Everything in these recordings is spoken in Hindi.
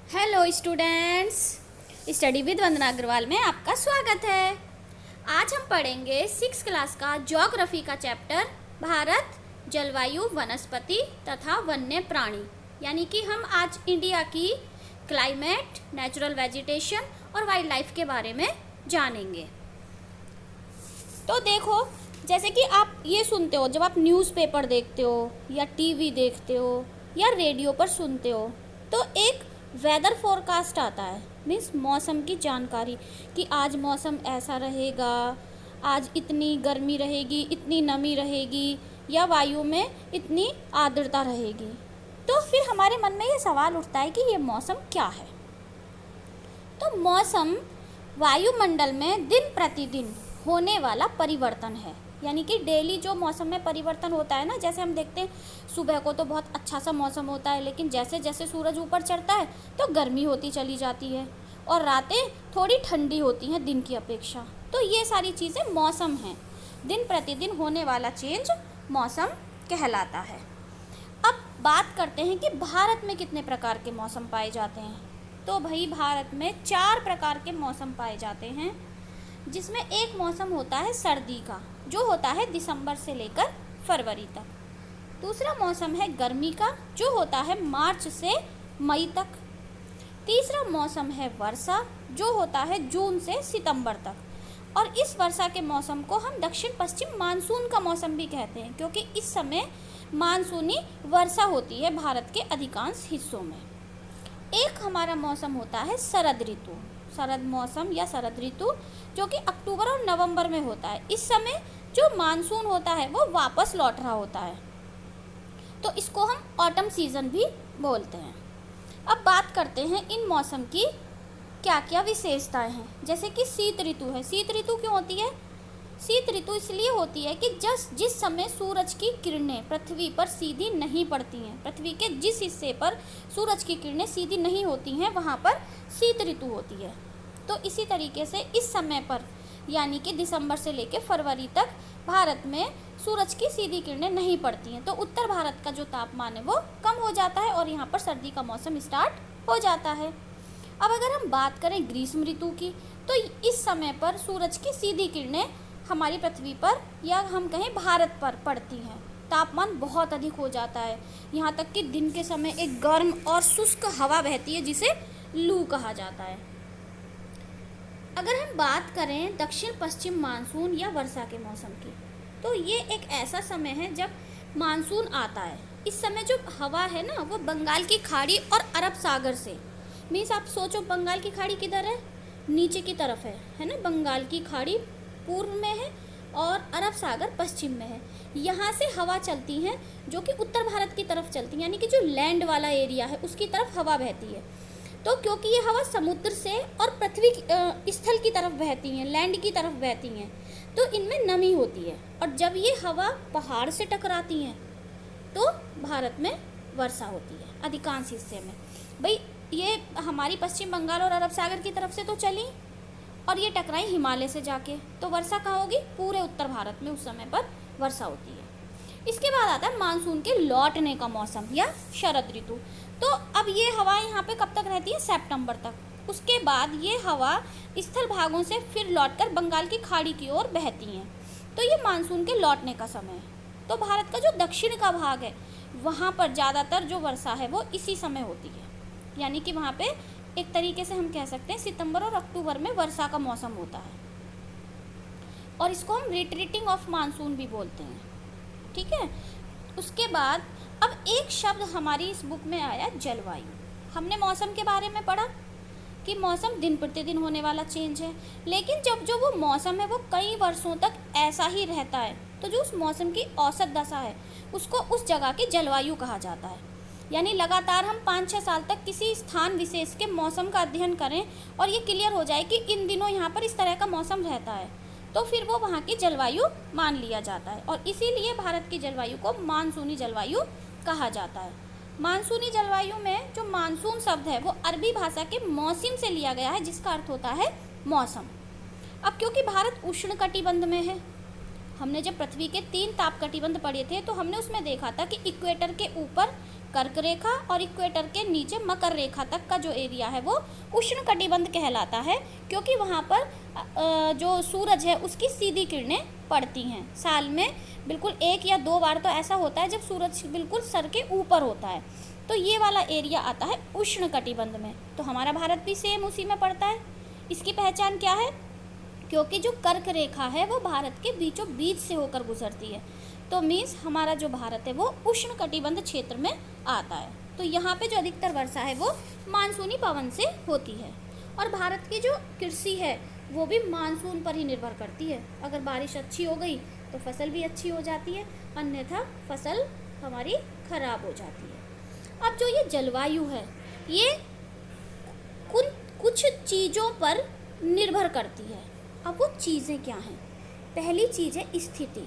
हेलो स्टूडेंट्स, स्टडी विद वंदना अग्रवाल में आपका स्वागत है। आज हम पढ़ेंगे 6 क्लास का ज्योग्राफी का चैप्टर भारत, जलवायु, वनस्पति तथा वन्य प्राणी। यानी कि हम आज इंडिया की क्लाइमेट, नेचुरल वेजिटेशन और वाइल्ड लाइफ के बारे में जानेंगे। तो देखो, जैसे कि आप ये सुनते हो, जब आप न्यूज़पेपर देखते हो या टीवी देखते हो या रेडियो पर सुनते हो, तो एक वेदर फोरकास्ट आता है, मीन्स मौसम की जानकारी कि आज मौसम ऐसा रहेगा, आज इतनी गर्मी रहेगी, इतनी नमी रहेगी या वायु में इतनी आर्द्रता रहेगी। तो फिर हमारे मन में ये सवाल उठता है कि ये मौसम क्या है। तो मौसम वायुमंडल में दिन प्रतिदिन होने वाला परिवर्तन है। यानी कि डेली जो मौसम में परिवर्तन होता है ना, जैसे हम देखते हैं सुबह को तो बहुत अच्छा सा मौसम होता है, लेकिन जैसे जैसे सूरज ऊपर चढ़ता है तो गर्मी होती चली जाती है और रातें थोड़ी ठंडी होती हैं दिन की अपेक्षा। तो ये सारी चीज़ें मौसम हैं, दिन प्रतिदिन होने वाला चेंज मौसम कहलाता है। अब बात करते हैं कि भारत में कितने प्रकार के मौसम पाए जाते हैं। तो भाई भारत में 4 प्रकार के मौसम पाए जाते हैं, जिसमें एक मौसम होता है सर्दी का, जो होता है दिसंबर से लेकर फरवरी तक। दूसरा मौसम है गर्मी का, जो होता है मार्च से मई तक। तीसरा मौसम है वर्षा, जो होता है जून से सितंबर तक। और इस वर्षा के मौसम को हम दक्षिण पश्चिम मानसून का मौसम भी कहते हैं, क्योंकि इस समय मानसूनी वर्षा होती है भारत के अधिकांश हिस्सों में। एक हमारा मौसम होता है शरद ऋतु, शरद मौसम या शरद ऋतु, जो कि अक्टूबर और नवंबर में होता है। इस समय जो मानसून होता है वो वापस लौट रहा होता है, तो इसको हम ऑटम सीजन भी बोलते हैं। अब बात करते हैं इन मौसम की क्या क्या विशेषताएं हैं। जैसे कि शीत ऋतु है। शीत ऋतु क्यों होती है? शीत ऋतु इसलिए होती है कि जिस समय सूरज की किरणें पृथ्वी पर सीधी नहीं पड़ती हैं, पृथ्वी के जिस हिस्से पर सूरज की किरणें सीधी नहीं होती हैं, वहाँ पर शीत ऋतु होती है। तो इसी तरीके से इस समय पर, यानी कि दिसंबर से लेकर फरवरी तक भारत में सूरज की सीधी किरणें नहीं पड़ती हैं, तो उत्तर भारत का जो तापमान है वो कम हो जाता है और यहाँ पर सर्दी का मौसम स्टार्ट हो जाता है। अब अगर हम बात करें ग्रीष्म ऋतु की, तो इस समय पर सूरज की सीधी किरणें हमारी पृथ्वी पर या हम कहें भारत पर पड़ती हैं। तापमान बहुत अधिक हो जाता है, यहाँ तक कि दिन के समय एक गर्म और शुष्क हवा बहती है, जिसे लू कहा जाता है। अगर हम बात करें दक्षिण पश्चिम मानसून या वर्षा के मौसम की, तो ये एक ऐसा समय है जब मानसून आता है। इस समय जो हवा है ना, वो बंगाल की खाड़ी और अरब सागर से, मीन्स आप सोचो बंगाल की खाड़ी किधर है? नीचे की तरफ है ना। बंगाल की खाड़ी पूर्व में है और अरब सागर पश्चिम में है। यहाँ से हवा चलती है जो कि उत्तर भारत की तरफ चलती है, यानी कि जो लैंड वाला एरिया है उसकी तरफ हवा बहती है। तो क्योंकि ये हवा समुद्र से और पृथ्वी स्थल की तरफ बहती हैं, लैंड की तरफ बहती हैं, तो इनमें नमी होती है। और जब ये हवा पहाड़ से टकराती हैं तो भारत में वर्षा होती है अधिकांश हिस्से में। भाई ये हमारी पश्चिम बंगाल और अरब सागर की तरफ से तो चली और ये टकराई हिमालय से जाके, तो वर्षा कहाँ होगी? पूरे उत्तर भारत में उस समय पर वर्षा होती है। इसके बाद आता है मानसून के लौटने का मौसम या शरद ऋतु। तो अब ये हवा यहाँ पे कब तक रहती है? सितंबर तक। उसके बाद ये हवा स्थल भागों से फिर लौटकर बंगाल की खाड़ी की ओर बहती हैं, तो ये मानसून के लौटने का समय है। तो भारत का जो दक्षिण का भाग है, वहाँ पर ज़्यादातर जो वर्षा है वो इसी समय होती है। यानी कि वहाँ पे एक तरीके से हम कह सकते हैं सितंबर और अक्टूबर में वर्षा का मौसम होता है, और इसको हम रिट्रीटिंग ऑफ मानसून भी बोलते हैं। ठीक है। उसके बाद अब एक शब्द हमारी इस बुक में आया, जलवायु। हमने मौसम के बारे में पढ़ा कि मौसम दिन प्रतिदिन होने वाला चेंज है, लेकिन जब जो वो मौसम है वो कई वर्षों तक ऐसा ही रहता है, तो जो उस मौसम की औसत दशा है उसको उस जगह की जलवायु कहा जाता है। यानी लगातार हम 5-6 साल तक किसी स्थान विशेष के मौसम का अध्ययन करें और ये क्लियर हो जाए कि इन दिनों यहाँ पर इस तरह का मौसम रहता है, तो फिर वो वहाँ की जलवायु मान लिया जाता है। और इसीलिए भारत की जलवायु को मानसूनी जलवायु कहा जाता है। मानसूनी जलवायु में जो मानसून शब्द है वो अरबी भाषा के मौसम से लिया गया है, जिसका अर्थ होता है मौसम। अब क्योंकि भारत उष्ण कटिबंध में है, हमने जब पृथ्वी के 3 ताप कटिबंध पढ़े थे तो हमने उसमें देखा था कि इक्वेटर के ऊपर कर्क रेखा और इक्वेटर के नीचे मकर रेखा तक का जो एरिया है वो उष्ण कटिबंध कहलाता है, क्योंकि वहाँ पर जो सूरज है उसकी सीधी किरणें पड़ती हैं। साल में बिल्कुल 1 या 2 बार तो ऐसा होता है जब सूरज बिल्कुल सर के ऊपर होता है, तो ये वाला एरिया आता है उष्ण कटिबंध में। तो हमारा भारत भी सेम उसी में पड़ता है। इसकी पहचान क्या है? क्योंकि जो कर्क रेखा है वो भारत के बीचों बीच से होकर गुजरती है, तो मीन्स हमारा जो भारत है वो उष्ण कटिबंध क्षेत्र में आता है। तो यहाँ पे जो अधिकतर वर्षा है वो मानसूनी पवन से होती है। और भारत की जो कृषि है वो भी मानसून पर ही निर्भर करती है। अगर बारिश अच्छी हो गई तो फसल भी अच्छी हो जाती है, अन्यथा फसल हमारी खराब हो जाती है। अब जो ये जलवायु है ये कुछ चीज़ों पर निर्भर करती है। अब वो चीज़ें क्या हैं? पहली चीज़ है स्थिति,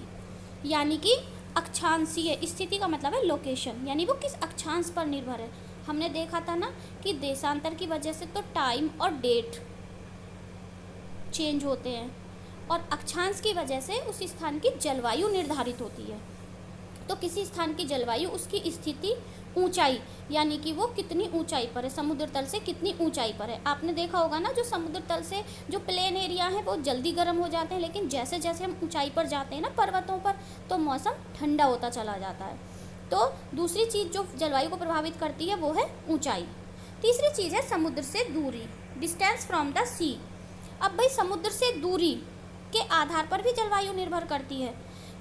यानी कि अक्षांशीय। स्थिति का मतलब है लोकेशन, यानी वो किस अक्षांश पर निर्भर है। हमने देखा था ना कि देशांतर की वजह से तो टाइम और डेट चेंज होते हैं, और अक्षांश की वजह से उस स्थान की जलवायु निर्धारित होती है। तो किसी स्थान की जलवायु उसकी स्थिति, ऊंचाई, यानी कि वो कितनी ऊंचाई पर है, समुद्र तल से कितनी ऊंचाई पर है। आपने देखा होगा ना, जो समुद्र तल से जो प्लेन एरिया है वो जल्दी गर्म हो जाते हैं, लेकिन जैसे जैसे हम ऊंचाई पर जाते हैं ना पर्वतों पर, तो मौसम ठंडा होता चला जाता है। तो दूसरी चीज़ जो जलवायु को प्रभावित करती है वो है ऊंचाई। तीसरी चीज़ है समुद्र से दूरी, डिस्टेंस फ्रॉम द सी। अब भाई समुद्र से दूरी के आधार पर भी जलवायु निर्भर करती है,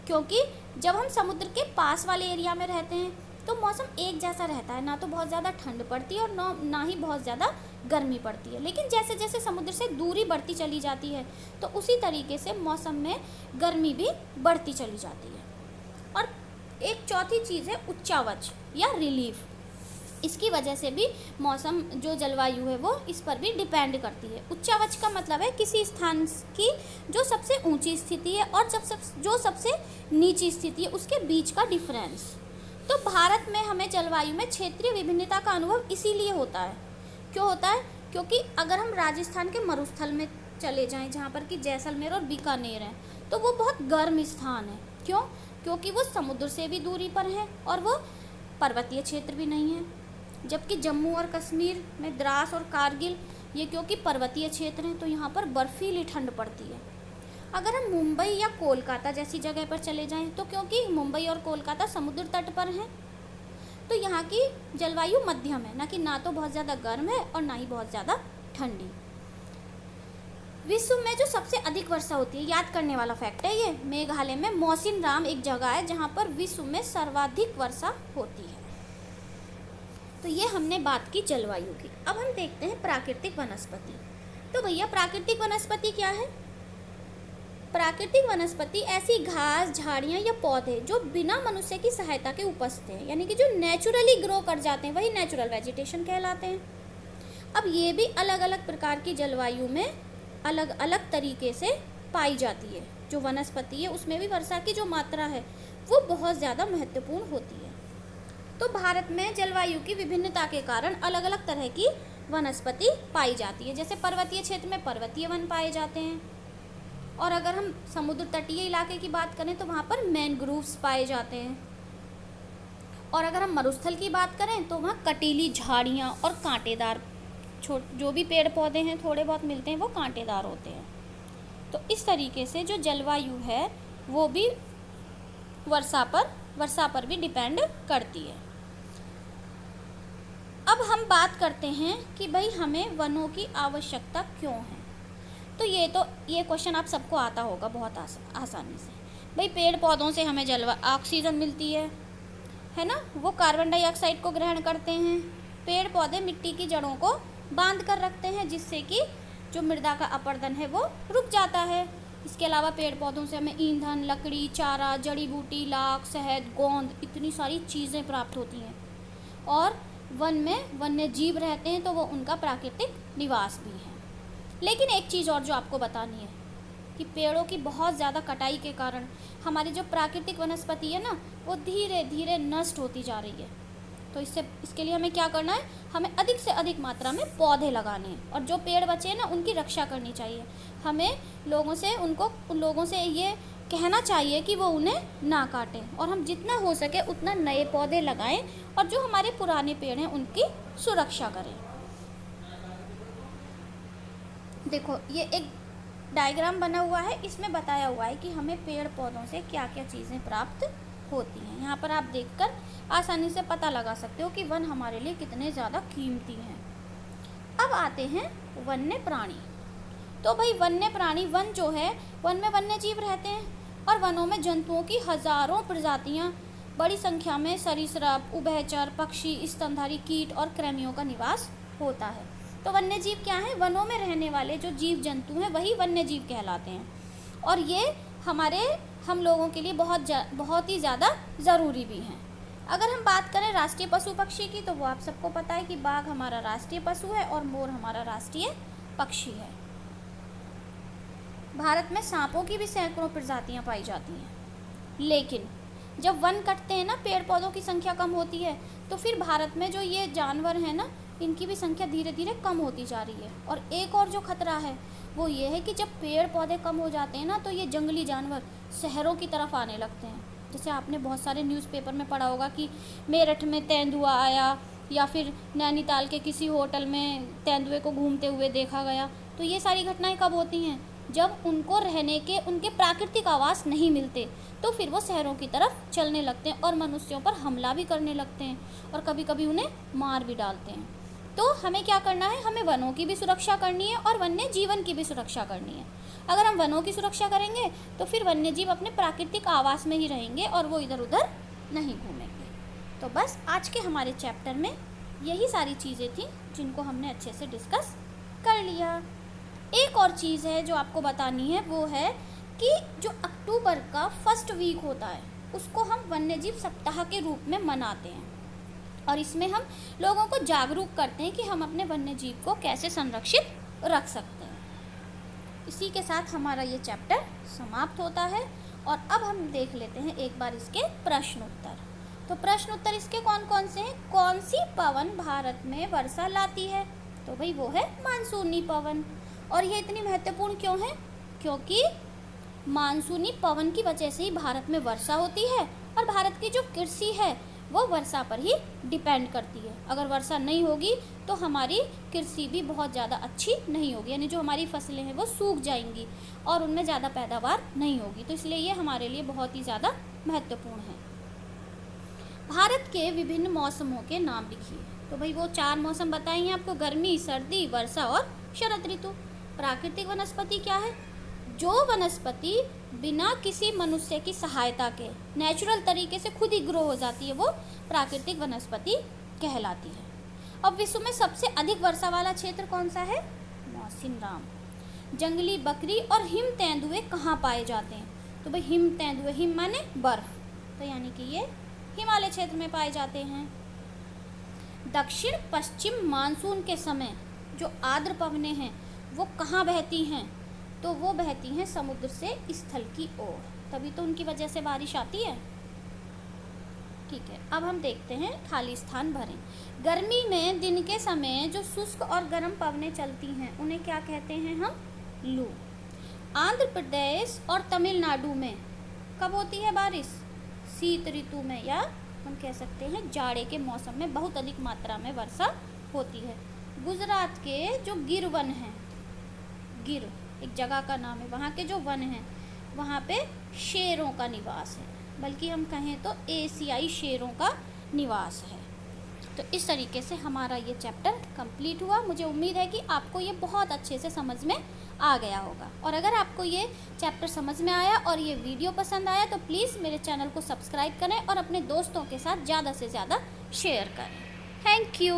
क्योंकि जब हम समुद्र के पास वाले एरिया में रहते हैं तो मौसम एक जैसा रहता है, ना तो बहुत ज़्यादा ठंड पड़ती है और ना ही बहुत ज़्यादा गर्मी पड़ती है। लेकिन जैसे जैसे समुद्र से दूरी बढ़ती चली जाती है तो उसी तरीके से मौसम में गर्मी भी बढ़ती चली जाती है। और एक चौथी चीज़ है उच्चावच या रिलीफ। इसकी वजह से भी मौसम जो जलवायु है वो इस पर भी डिपेंड करती है। उच्चावच का मतलब है किसी स्थान की जो सबसे ऊंची स्थिति है और जो सबसे नीची स्थिति है उसके बीच का डिफरेंस। तो भारत में हमें जलवायु में क्षेत्रीय विभिन्नता का अनुभव इसीलिए होता है। क्यों होता है? क्योंकि अगर हम राजस्थान के मरुस्थल में चले जाएं, जहाँ पर कि जैसलमेर और बीकानेर हैं, तो वो बहुत गर्म स्थान है। क्यों? क्योंकि वो समुद्र से भी दूरी पर है और वो पर्वतीय क्षेत्र भी नहीं है। जबकि जम्मू और कश्मीर में द्रास और कारगिल ये क्योंकि पर्वतीय क्षेत्र हैं, तो यहाँ पर बर्फीली ठंड पड़ती है। अगर हम मुंबई या कोलकाता जैसी जगह पर चले जाएं, तो क्योंकि मुंबई और कोलकाता समुद्र तट पर हैं, तो यहाँ की जलवायु मध्यम है, ना तो बहुत ज़्यादा गर्म है और ना ही बहुत ज़्यादा ठंडी। विश्व में जो सबसे अधिक वर्षा होती है, याद करने वाला फैक्ट है ये, मेघालय में मौसिनराम एक जगह है जहाँ पर विश्व में सर्वाधिक वर्षा होती है। तो ये हमने बात की जलवायु की। अब हम देखते हैं प्राकृतिक वनस्पति। तो भैया प्राकृतिक वनस्पति क्या है? प्राकृतिक वनस्पति ऐसी घास, झाड़ियाँ या पौधे जो बिना मनुष्य की सहायता के उपजते हैं, यानी कि जो नेचुरली ग्रो कर जाते हैं, वही नेचुरल वेजिटेशन कहलाते हैं। अब ये भी अलग अलग प्रकार की जलवायु में अलग अलग तरीके से पाई जाती है। जो वनस्पति है उसमें भी वर्षा की जो मात्रा है वो बहुत ज़्यादा महत्वपूर्ण होती है। तो भारत में जलवायु की विभिन्नता के कारण अलग अलग तरह की वनस्पति पाई जाती है। जैसे पर्वतीय क्षेत्र में पर्वतीय वन पाए जाते हैं, और अगर हम समुद्र तटीय इलाके की बात करें तो वहाँ पर मैनग्रोव्स पाए जाते हैं, और अगर हम मरुस्थल की बात करें तो वहाँ कटीली झाड़ियाँ और कांटेदार जो भी पेड़ पौधे हैं थोड़े बहुत मिलते हैं वो कांटेदार होते हैं। तो इस तरीके से जो जलवायु है वो भी वर्षा पर भी डिपेंड करती है। अब हम बात करते हैं कि भाई हमें वनों की आवश्यकता क्यों है। तो ये क्वेश्चन आप सबको आता होगा बहुत आसानी से। भाई पेड़ पौधों से हमें ऑक्सीजन मिलती है ना, वो कार्बन डाइऑक्साइड को ग्रहण करते हैं। पेड़ पौधे मिट्टी की जड़ों को बांध कर रखते हैं, जिससे कि जो मृदा का अपरदन है वो रुक जाता है। इसके अलावा पेड़ पौधों से हमें ईंधन, लकड़ी, चारा, जड़ी बूटी, लाख, शहद, गोंद, इतनी सारी चीज़ें प्राप्त होती हैं। और वन में वन्य जीव रहते हैं तो वो उनका प्राकृतिक निवास भी है। लेकिन एक चीज़ और जो आपको बतानी है कि पेड़ों की बहुत ज़्यादा कटाई के कारण हमारी जो प्राकृतिक वनस्पति है ना वो धीरे धीरे नष्ट होती जा रही है। तो इसके लिए हमें क्या करना है? हमें अधिक से अधिक मात्रा में पौधे लगाने हैं, और जो पेड़ बचे हैं ना उनकी रक्षा करनी चाहिए। हमें उन लोगों से ये कहना चाहिए कि वो उन्हें ना काटें और हम जितना हो सके उतना नए पौधे लगाएं और जो हमारे पुराने पेड़ हैं उनकी सुरक्षा करें। देखो ये एक डायग्राम बना हुआ है, इसमें बताया हुआ है कि हमें पेड़ पौधों से क्या क्या चीज़ें प्राप्त होती हैं। यहाँ पर आप देखकर आसानी से पता लगा सकते हो कि वन हमारे लिए कितने ज़्यादा कीमती हैं। अब आते हैं वन्य प्राणी। तो भाई वन्य प्राणी, वन जो है, वन में वन्य जीव रहते हैं और वनों में जंतुओं की हजारों प्रजातियाँ, बड़ी संख्या में सरीसृप, उभयचर, पक्षी, स्तनधारी, कीट और कृमियों का निवास होता है। तो वन्य जीव क्या है? वनों में रहने वाले जो जीव जंतु हैं वही वन्य जीव कहलाते हैं और ये हम लोगों के लिए बहुत ही ज़्यादा ज़रूरी भी हैं। अगर हम बात करें राष्ट्रीय पशु पक्षी की, तो वो आप सबको पता है कि बाघ हमारा राष्ट्रीय पशु है और मोर हमारा राष्ट्रीय पक्षी है। भारत में सांपों की भी सैकड़ों प्रजातियां पाई जाती हैं, लेकिन जब वन कटते हैं ना, पेड़ पौधों की संख्या कम होती है, तो फिर भारत में जो ये जानवर हैं ना, इनकी भी संख्या धीरे धीरे कम होती जा रही है। और एक और जो खतरा है वो ये है कि जब पेड़ पौधे कम हो जाते हैं ना, तो ये जंगली जानवर शहरों की तरफ आने लगते हैं। जैसे आपने बहुत सारे न्यूज़पेपर में पढ़ा होगा कि मेरठ में तेंदुआ आया या फिर नैनीताल के किसी होटल में तेंदुए को घूमते हुए देखा गया। तो ये सारी घटनाएं कब होती हैं? जब उनको रहने के उनके प्राकृतिक आवास नहीं मिलते, तो फिर वो शहरों की तरफ चलने लगते हैं और मनुष्यों पर हमला भी करने लगते हैं और कभी कभी उन्हें मार भी डालते हैं। तो हमें क्या करना है? हमें वनों की भी सुरक्षा करनी है और वन्य जीवन की भी सुरक्षा करनी है। अगर हम वनों की सुरक्षा करेंगे तो फिर वन्य जीव अपने प्राकृतिक आवास में ही रहेंगे और वो इधर उधर नहीं घूमेंगे। तो बस आज के हमारे चैप्टर में यही सारी चीज़ें थी जिनको हमने अच्छे से डिस्कस कर लिया। एक और चीज़ है जो आपको बतानी है, वो है कि जो अक्टूबर का फर्स्ट वीक होता है उसको हम वन्यजीव सप्ताह के रूप में मनाते हैं और इसमें हम लोगों को जागरूक करते हैं कि हम अपने वन्य जीव को कैसे संरक्षित रख सकते हैं। इसी के साथ हमारा ये चैप्टर समाप्त होता है और अब हम देख लेते हैं एक बार इसके प्रश्न उत्तर। तो प्रश्न उत्तर इसके कौन कौन से हैं? कौन सी पवन भारत में वर्षा लाती है? तो भाई वो है मानसूनी पवन। और ये इतनी महत्वपूर्ण क्यों है? क्योंकि मानसूनी पवन की वजह से ही भारत में वर्षा होती है और भारत की जो कृषि है वो वर्षा पर ही डिपेंड करती है। अगर वर्षा नहीं होगी तो हमारी कृषि भी बहुत ज़्यादा अच्छी नहीं होगी, यानी जो हमारी फसलें हैं वो सूख जाएंगी और उनमें ज़्यादा पैदावार नहीं होगी। तो इसलिए ये हमारे लिए बहुत ही ज़्यादा महत्वपूर्ण है। भारत के विभिन्न मौसमों के नाम लिखिए। तो भाई वो 4 मौसम बताए हैं आपको, गर्मी, सर्दी, वर्षा और शरद ऋतु। प्राकृतिक वनस्पति क्या है? जो वनस्पति बिना किसी मनुष्य की सहायता के नेचुरल तरीके से खुद ही ग्रो हो जाती है, वो प्राकृतिक वनस्पति कहलाती है। अब विश्व में सबसे अधिक वर्षा वाला क्षेत्र कौन सा है? मौसिनराम। जंगली बकरी और हिम तेंदुए कहाँ पाए जाते हैं? तो भाई हिम तेंदुए, हिम माने बर्फ, तो यानी कि ये हिमालय क्षेत्र में पाए जाते हैं। दक्षिण पश्चिम मानसून के समय जो आर्द्र पवनें हैं वो कहाँ बहती हैं? तो वो बहती हैं समुद्र से स्थल की ओर, तभी तो उनकी वजह से बारिश आती है। ठीक है, अब हम देखते हैं खाली स्थान भरें। गर्मी में दिन के समय जो शुष्क और गर्म पवनें चलती हैं उन्हें क्या कहते हैं हम? लू। आंध्र प्रदेश और तमिलनाडु में कब होती है बारिश? शीत ऋतु में, या हम कह सकते हैं जाड़े के मौसम में बहुत अधिक मात्रा में वर्षा होती है। गुजरात के जो गिर वन हैं, गिर एक जगह का नाम है, वहाँ के जो वन हैं वहाँ पे शेरों का निवास है, बल्कि हम कहें तो एशियाई शेरों का निवास है। तो इस तरीके से हमारा ये चैप्टर कंप्लीट हुआ। मुझे उम्मीद है कि आपको ये बहुत अच्छे से समझ में आ गया होगा। और अगर आपको ये चैप्टर समझ में आया और ये वीडियो पसंद आया तो प्लीज़ मेरे चैनल को सब्सक्राइब करें और अपने दोस्तों के साथ ज़्यादा से ज़्यादा शेयर करें। Thank you.